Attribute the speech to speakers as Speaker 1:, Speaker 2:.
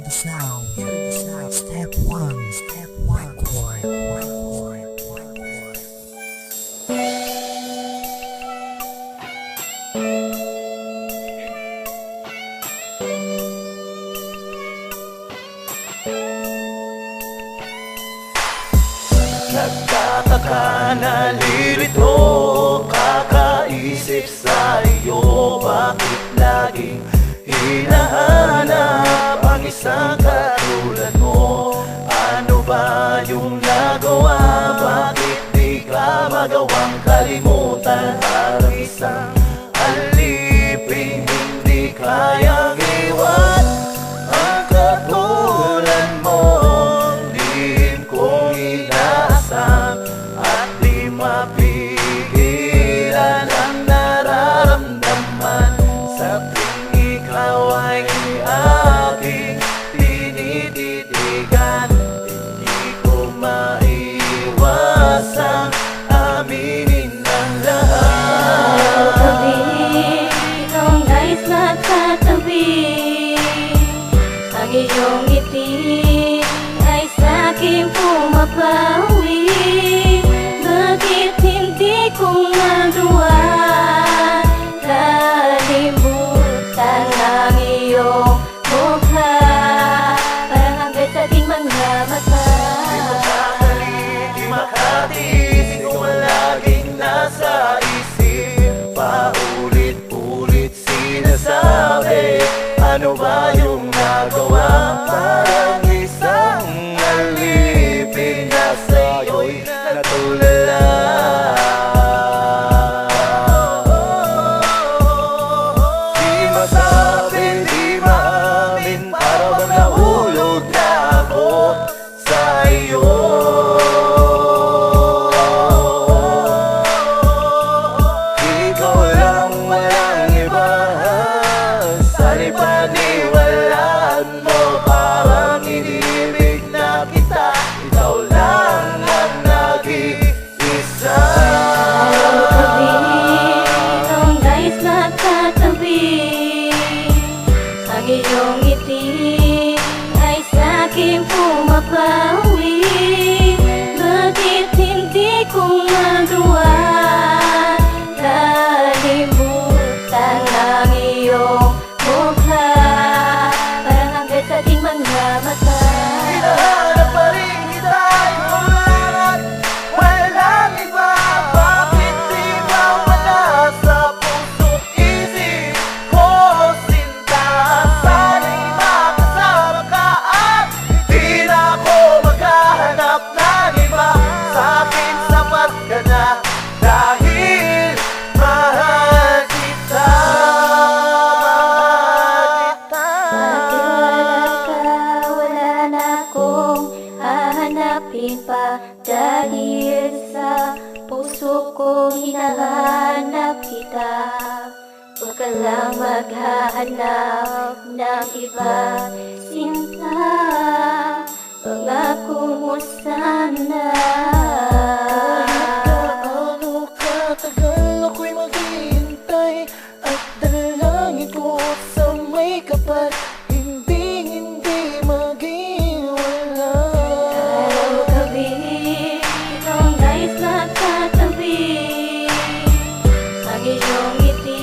Speaker 1: the sound. Step one. Record.
Speaker 2: Nagtataka, nalilito, kakaisip sa iyo. Bakit laging hinahanap ang isang katulad mo? Ano ba yung nagawa? Bakit di ka magawang kalimutan? Parang isang aliping hindi kayang iwan. Ang katulad mo, lihim kong inaasam, at di mapigilan ang nararamdaman. Sa tuwing ikaw ay aking tinititigan, hindi ko maiwasang aminin ang lahat.
Speaker 3: Gabi, nung nais magkatabi, ang iyong ngiti ay sa'king pumapawi. Bakit hindi ko magawa kalimutan ang iyong mukha? Parang hanggang sa ating mga mata.
Speaker 2: Di makakali, di makatiis kung laging nasa isip. Paulit-ulit sinasabi, ano ba yung nagawa? Parang isang alipin na sa'yo'y natulala. Di masabi, di maamin, para bang nahulog na ako sa iyo. Ikaw lang, walang iba. Sana'y paniwalaan mo, parang inibig na kita. Ikaw lang ang nag-iisa.
Speaker 3: Gabi, nung nais magkatabi, ang iyong ngiti ay sa'king pumapawi. Bakit hindi ko magawa kalimutan ang iyong mukha? Parang hanggang sa ating mga mata.
Speaker 2: Hinahanap pa rin kita, ikaw lang, walang iba. Bakit di mawala sa puso't isip ko, sinta? Sana'y makasama ka at di na ako maghahanap ng iba. Sa'kin sapat ka na dahil mahal kita.
Speaker 3: Bakit wala na akong hahanapin pa? Dahil sa puso ko hinahanap kita. Huwag ka lang maghahanap ng iba, sinta. Pangako mo sana.
Speaker 2: Gaano katagal ako'y maghihintay, at dalangin ko sa may kapal, hindi maghiwala.
Speaker 3: Gabi, nung nais magkatabi, ang iyong ngiti